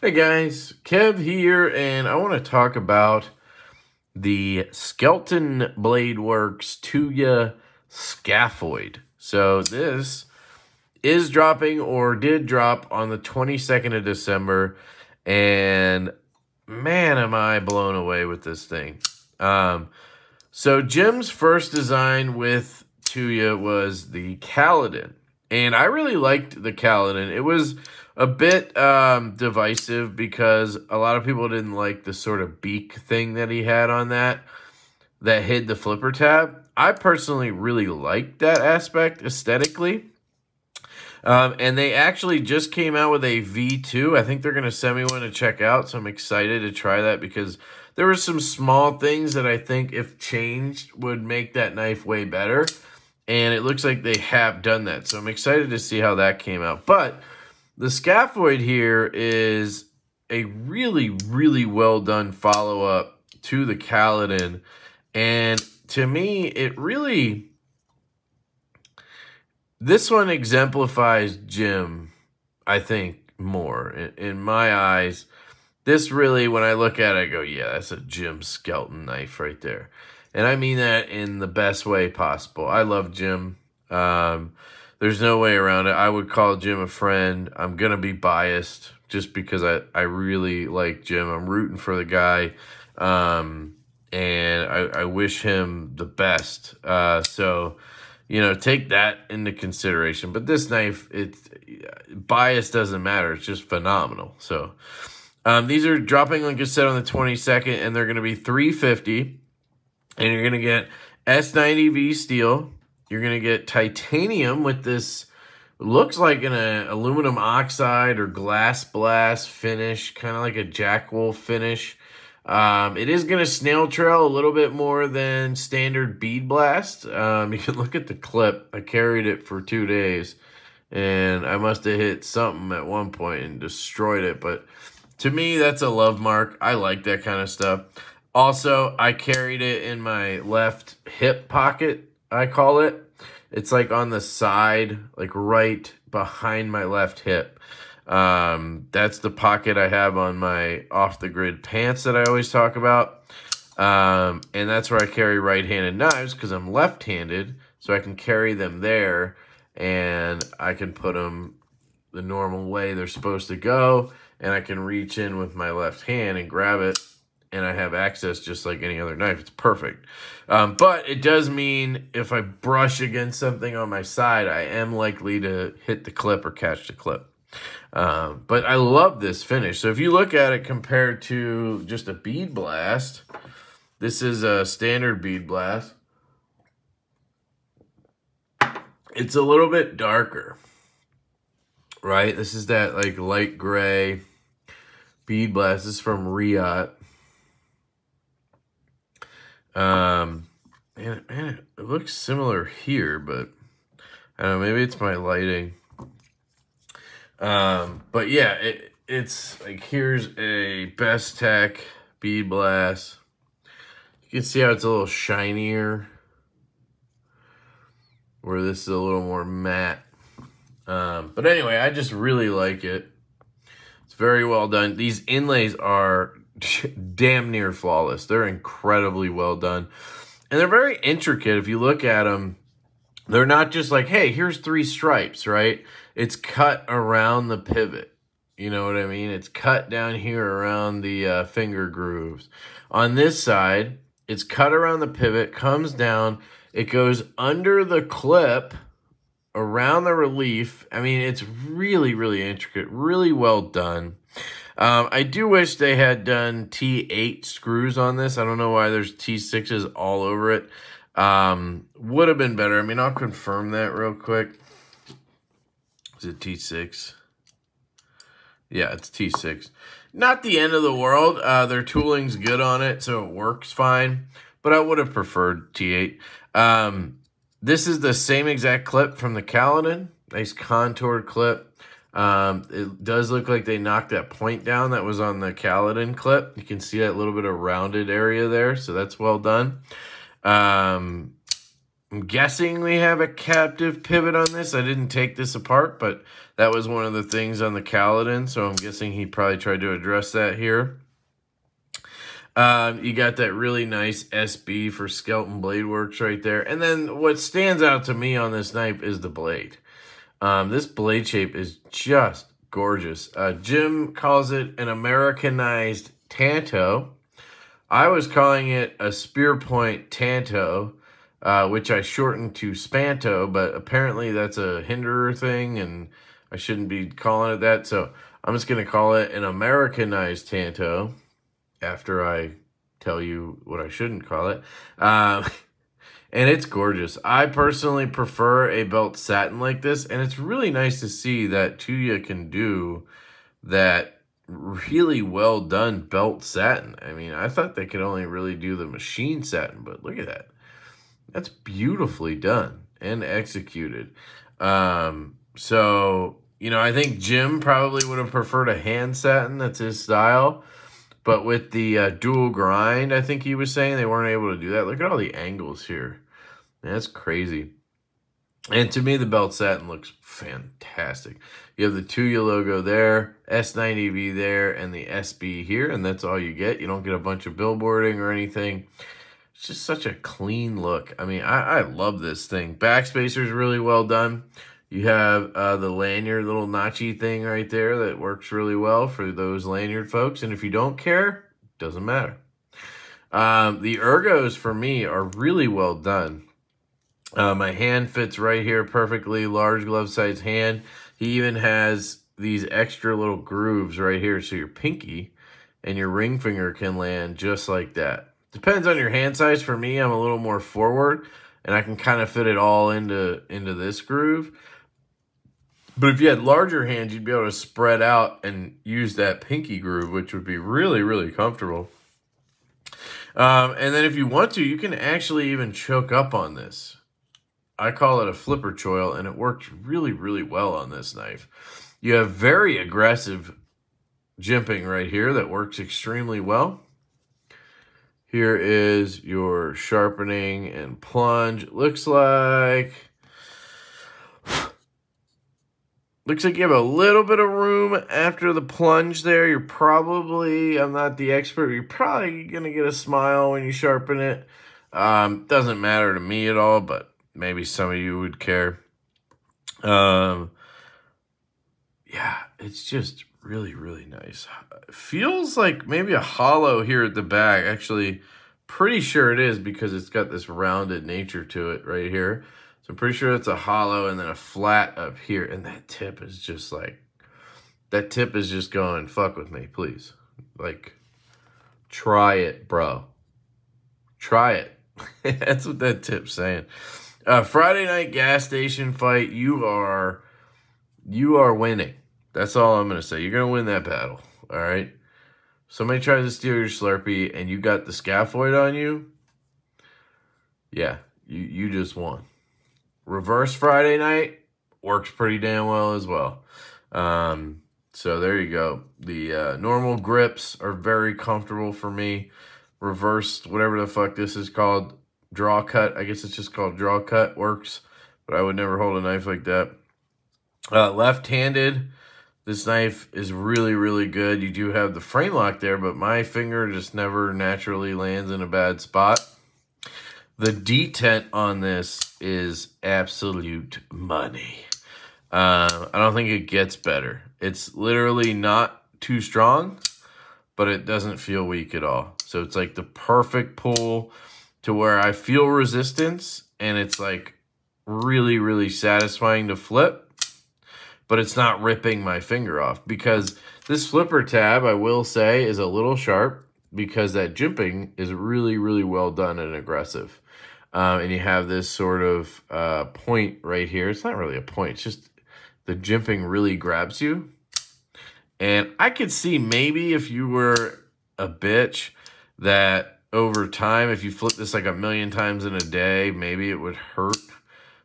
Hey guys, Kev here, and I want to talk about the Skelton Bladeworks Tuya Scaphoid. So this is dropping, or did drop, on the 22nd of December, and man, am I blown away with this thing. So Jim's first design with Tuya was the Kaladin, and I really liked the Kaladin. It was a bit divisive because a lot of people didn't like the sort of beak thing that he had on that hid the flipper tab. I personally really liked that aspect aesthetically. And they actually just came out with a V2. I think they're going to send me one to check out, so I'm excited to try that because there were some small things that I think, if changed, would make that knife way better. And it looks like they have done that, so I'm excited to see how that came out. But the Scaphoid here is a really, really well done follow-up to the Kaladin. And to me, it really... this one exemplifies Jim, I think, more. In my eyes, this really, when I look at it, I go, yeah, that's a Jim Skelton knife right there. And I mean that in the best way possible. I love Jim. There's no way around it. I would call Jim a friend. I'm going to be biased just because I really like Jim. I'm rooting for the guy. And I wish him the best. So, you know, take that into consideration. But this knife, bias doesn't matter. It's just phenomenal. So, these are dropping, like I said, on the 22nd, and they're going to be $350. And you're going to get S90V steel. You're going to get titanium with this, looks like an aluminum oxide or glass blast finish, kind of like a Jackwolf finish. It is going to snail trail a little bit more than standard bead blast. You can look at the clip. I carried it for 2 days, and I must have hit something at one point and destroyed it. But to me, that's a love mark. I like that kind of stuff. Also, I carried it in my left hip pocket, I call it. It's like on the side, like right behind my left hip. That's the pocket I have on my off-the-grid pants that I always talk about. And that's where I carry right-handed knives because I'm left-handed, so I can carry them there, and I can put them the normal way they're supposed to go, and I can reach in with my left hand and grab it, and I have access just like any other knife. It's perfect. But it does mean if I brush against something on my side, I am likely to hit the clip or catch the clip. But I love this finish. So if you look at it compared to just a bead blast, this is a standard bead blast. It's a little bit darker, right? This is that like light gray bead blast. This is from Riot. And it looks similar here, but I don't know, maybe it's my lighting. But yeah, it's like, here's a Best Tech bead blast. You can see how it's a little shinier, where this is a little more matte. But anyway, I just really like it. It's very well done. These inlays are damn near flawless. They're incredibly well done. And they're very intricate. If you look at them, they're not just like, hey, here's 3 stripes, right? It's cut around the pivot. You know what I mean? It's cut down here around the finger grooves. On this side, it's cut around the pivot, comes down, it goes under the clip, around the relief. I mean, it's really, really intricate, really well done. I do wish they had done T8 screws on this. I don't know why there's T6s all over it. Would have been better. I mean, I'll confirm that real quick. Is it T6? Yeah, it's T6. Not the end of the world. Their tooling's good on it, so it works fine. But I would have preferred T8. This is the same exact clip from the Kaladin. Nice contoured clip. It does look like they knocked that point down that was on the Kaladin clip. You can see that little bit of rounded area there, so that's well done. I'm guessing we have a captive pivot on this. I didn't take this apart, but that was one of the things on the Kaladin, so I'm guessing he probably tried to address that here. You got that really nice SB for Skelton Bladeworks right there. And then what stands out to me on this knife is the blade. This blade shape is just gorgeous. Jim calls it an Americanized Tanto. I was calling it a spear point Tanto, which I shortened to Spanto, but apparently that's a Hinderer thing, and I shouldn't be calling it that. So I'm just going to call it an Americanized Tanto after I tell you what I shouldn't call it. And it's gorgeous. I personally prefer a belt satin like this, and it's really nice to see that Tuya can do that really well done belt satin. I mean, I thought they could only really do the machine satin, but look at that. That's beautifully done and executed. So, you know, I think Jim probably would have preferred a hand satin. That's his style. But with the dual grind, I think he was saying they weren't able to do that. Look at all the angles here. That's crazy. And to me, the belt satin looks fantastic. You have the Tuya logo there, S90V there, and the SB here, and that's all you get. You don't get a bunch of billboarding or anything. It's just such a clean look. I mean, I love this thing. Backspacer is really well done. You have the lanyard little notchy thing right there that works really well for those lanyard folks. And if you don't care, it doesn't matter. The ergos for me are really well done. My hand fits right here perfectly, large glove size hand. He even has these extra little grooves right here so your pinky and your ring finger can land just like that. Depends on your hand size. For me, I'm a little more forward, and I can kind of fit it all into this groove. But if you had larger hands, you'd be able to spread out and use that pinky groove, which would be really, really comfortable. And then if you want to, you can actually even choke up on this. I call it a flipper choil, and it works really, really well on this knife. You have very aggressive jimping right here that works extremely well. Here is your sharpening and plunge. Looks like you have a little bit of room after the plunge there. You're probably, I'm not the expert, you're probably going to get a smile when you sharpen it. Doesn't matter to me at all, but maybe some of you would care. Yeah, it's just really, really nice. Feels like maybe a hollow here at the back. Actually, pretty sure it is because it's got this rounded nature to it right here. So I'm pretty sure it's a hollow and then a flat up here. And that tip is just like, that tip is just going, fuck with me, please. Like, try it, bro. Try it. That's what that tip's saying. Friday night gas station fight, you are winning. That's all I'm going to say. You're going to win that battle, all right? Somebody tries to steal your Slurpee and you got the Scaphoid on you, yeah, you just won. Reverse Friday night works pretty damn well as well. So there you go. The normal grips are very comfortable for me. Reversed, whatever the fuck this is called, draw cut. I guess it's just called draw cut works, but I would never hold a knife like that. Left-handed, this knife is really, really good. You do have the frame lock there, but my finger just never naturally lands in a bad spot. The detent on this is absolute money. I don't think it gets better. It's literally not too strong, but it doesn't feel weak at all. So it's like the perfect pull to where I feel resistance, and it's like really, really satisfying to flip, but it's not ripping my finger off, because this flipper tab, I will say, is a little sharp because that jimping is really, really well done and aggressive. And you have this sort of point right here. It's not really a point. It's just the jimping really grabs you. And I could see maybe if you were a bitch that over time, if you flip this like 1,000,000 times in a day, maybe it would hurt.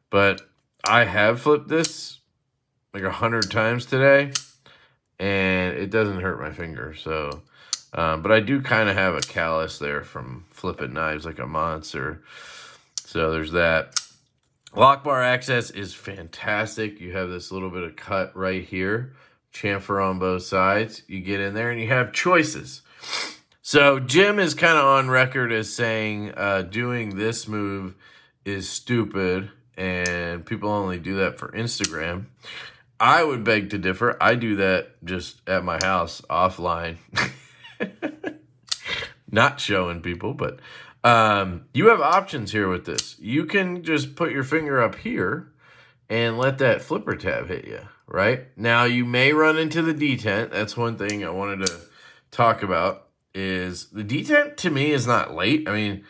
But I have flipped this like 100 times today, and it doesn't hurt my finger. So, but I do kind of have a callus there from flipping knives like a monster. So there's that. Lock bar access is fantastic. You have this little bit of cut right here, chamfer on both sides. You get in there and you have choices. So Jim is kind of on record as saying doing this move is stupid and people only do that for Instagram. I would beg to differ. I do that just at my house offline. Not showing people, but you have options here with this. You can just put your finger up here and let that flipper tab hit you, right? Now, you may run into the detent. That's one thing I wanted to talk about is the detent to me is not late. I mean,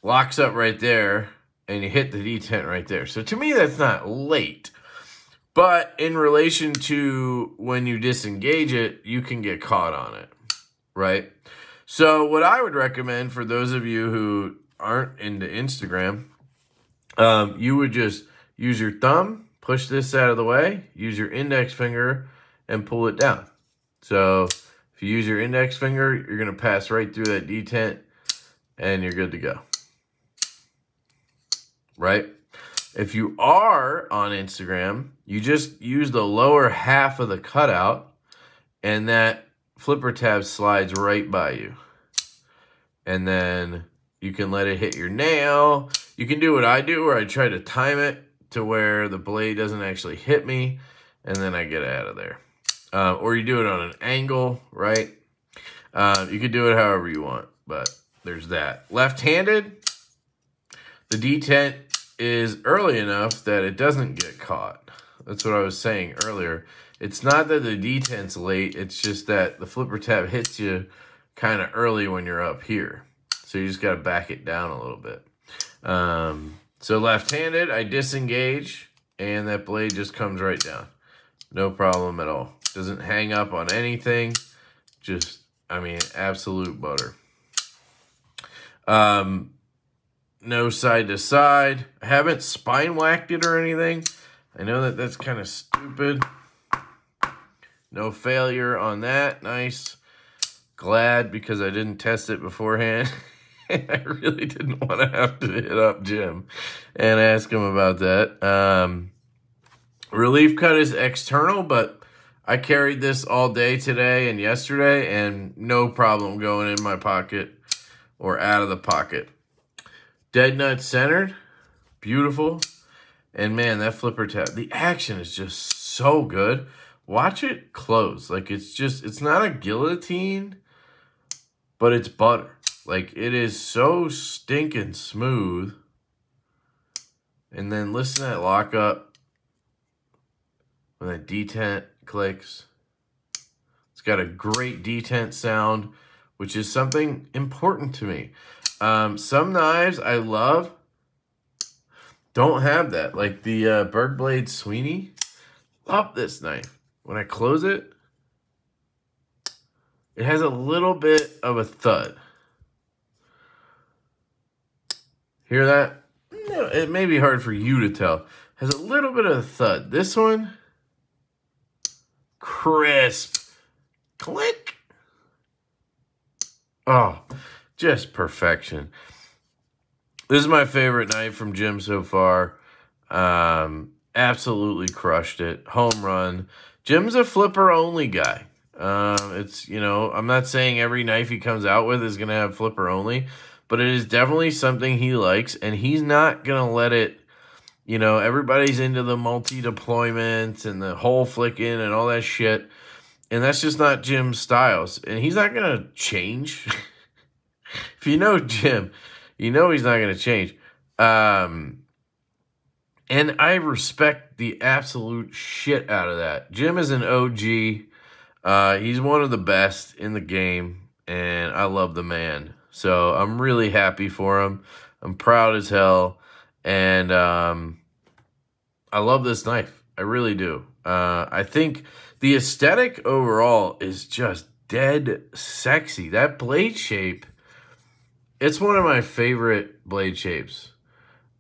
locks up right there and you hit the detent right there. So to me, that's not late. But in relation to when you disengage it, you can get caught on it, right? So what I would recommend for those of you who aren't into Instagram, you would just use your thumb, push this out of the way, use your index finger, and pull it down. So if you use your index finger, you're going to pass right through that detent, and you're good to go. Right? If you are on Instagram, you just use the lower half of the cutout, and that flipper tab slides right by you. And then you can let it hit your nail. You can do what I do, where I try to time it to where the blade doesn't actually hit me, and then I get out of there. Or you do it on an angle, right? You can do it however you want, but there's that. Left-handed, the detent is early enough that it doesn't get caught. That's what I was saying earlier. It's not that the detent's late, it's just that the flipper tab hits you kind of early when you're up here. So you just got to back it down a little bit. So left-handed, I disengage, and that blade just comes right down. No problem at all. Doesn't hang up on anything. Just, I mean, absolute butter. No side to side. I haven't spine whacked it or anything. I know that that's kind of stupid. No failure on that. Nice. Glad because I didn't test it beforehand. I really didn't want to have to hit up Jim and ask him about that. Relief cut is external, but I carried this all day today and yesterday, and no problem going in my pocket or out of the pocket. Dead nut centered, beautiful. And man, that flipper tab, the action is just so good. Watch it close. Like it's not a guillotine, but it's butter. Like it is so stinking smooth. And then listen to that lock up when that detent clicks. It's got a great detent sound, which is something important to me. Some knives I love don't have that. Like the Berg Blade Sweeney. Love this knife. When I close it, it has a little bit of a thud. Hear that? No, it may be hard for you to tell. It has a little bit of a thud. This one, crisp. Click. Oh, just perfection. This is my favorite knife from Jim so far. Absolutely crushed it. Home run. Jim's a flipper only guy. It's, you know, I'm not saying every knife he comes out with is going to have flipper only, but it is definitely something he likes, and he's not going to let it, you know, everybody's into the multi-deployments and the hole flicking and all that shit, and that's just not Jim's styles, and he's not going to change. If you know Jim, you know he's not going to change. And I respect the absolute shit out of that. Jim is an OG. He's one of the best in the game, and I love the man. So I'm really happy for him. I'm proud as hell, and I love this knife. I really do. I think the aesthetic overall is just dead sexy. That blade shape, it's one of my favorite blade shapes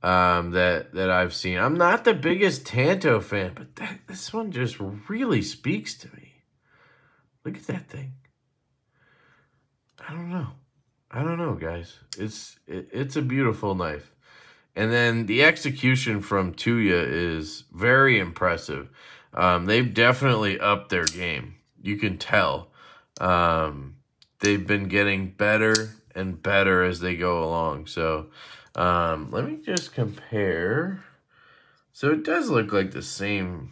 that I've seen. I'm not the biggest Tanto fan, but this one just really speaks to me. Look at that thing. I don't know, guys. It's a beautiful knife. And then the execution from Tuya is very impressive. They've definitely upped their game. You can tell. They've been getting better and better as they go along. So let me just compare. So it does look like the same.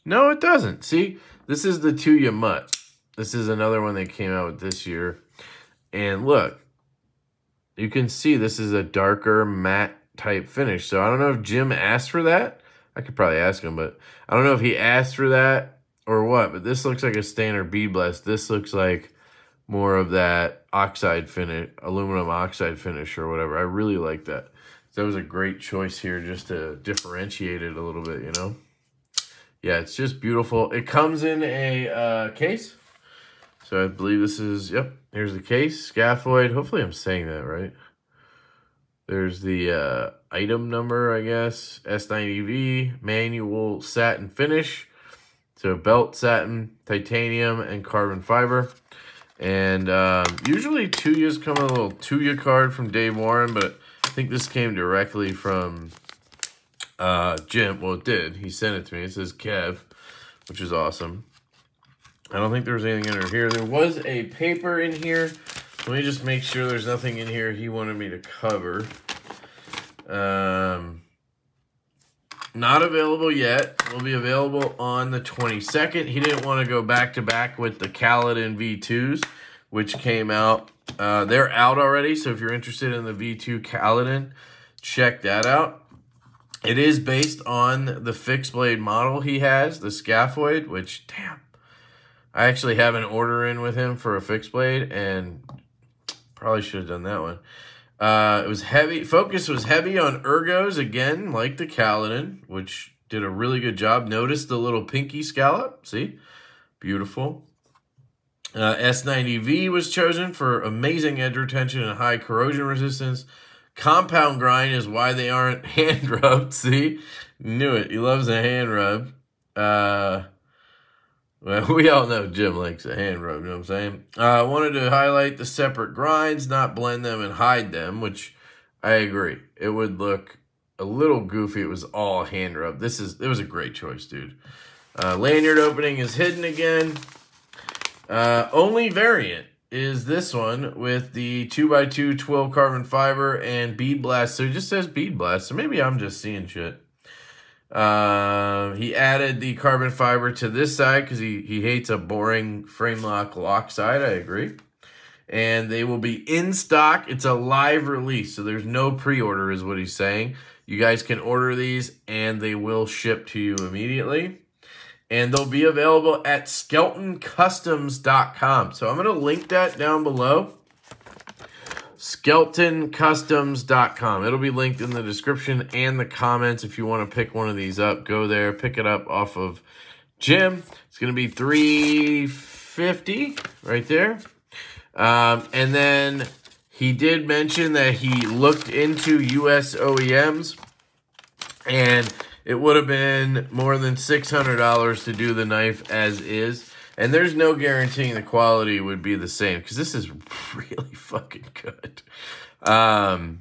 No, it doesn't. See, this is the Tuya Mutt. This is another one they came out with this year. And look, you can see this is a darker matte type finish. So I don't know if Jim asked for that. I could probably ask him, but I don't know if he asked for that or what. But this looks like a standard bead blast. This looks like more of that oxide finish, aluminum oxide finish or whatever. I really like that. So that was a great choice here just to differentiate it a little bit, you know. Yeah, it's just beautiful. It comes in a case. So I believe this is, yep, here's the case, Scaphoid. Hopefully I'm saying that right. There's the item number, I guess, S90V, manual satin finish. So belt satin, titanium, and carbon fiber. And usually Tuyas come with a little Tuya card from Dave Warren, but I think this came directly from Jim. Well, it did. He sent it to me. It says Kev, which is awesome. I don't think there was anything under here. There was a paper in here. Let me just make sure there's nothing in here he wanted me to cover. Not available yet. Will be available on the 22nd. He didn't want to go back-to-back with the Kaladin V2s, which came out. They're out already, so if you're interested in the V2 Kaladin, check that out. It is based on the fixed blade model he has, the Scaphoid, which, damn. I actually have an order in with him for a fixed blade, and probably should have done that one. It was heavy. Focus was heavy on ergos, again, like the Kaladin, which did a really good job. Notice the little pinky scallop. See? Beautiful. S90V was chosen for amazing edge retention and high corrosion resistance. Compound grind is why they aren't hand rubbed. See? Knew it. He loves a hand rub. Well, we all know Jim likes a hand rub, you know what I'm saying? I wanted to highlight the separate grinds, not blend them and hide them, which I agree. It would look a little goofy. It was all hand rub. It was a great choice, dude. Lanyard opening is hidden again. Only variant is this one with the 2x2 twill carbon fiber and bead blast. So it just says bead blast, so maybe I'm just seeing shit. He added the carbon fiber to this side because he hates a boring frame lock side. I agree. And they will be in stock. It's a live release, so there's no pre-order is what he's saying. You guys can order these, and they will ship to you immediately. And they'll be available at SkeltonCustoms.com. So I'm going to link that down below. SkeltonCustoms.com. It'll be linked in the description and the comments. If you want to pick one of these up, go there, pick it up off of Jim. It's going to be $350 right there. And then he did mention that he looked into US OEMs, and it would have been more than $600 to do the knife as is. And there's no guaranteeing the quality would be the same because this is really fucking good. And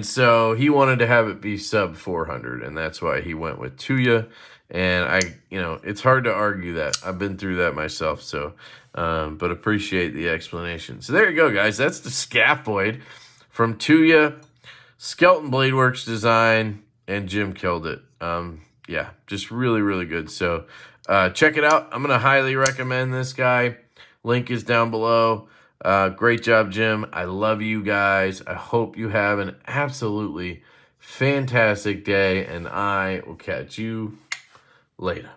so he wanted to have it be sub 400, and that's why he went with Tuya. And it's hard to argue that. I've been through that myself, so but appreciate the explanation. So there you go, guys. That's the Scaphoid from Tuya, Skelton Bladeworks design, and Jim killed it. Yeah, just really, really good. So check it out. I'm going to highly recommend this guy. Link is down below. Great job, Jim. I love you guys. I hope you have an absolutely fantastic day, and I will catch you later.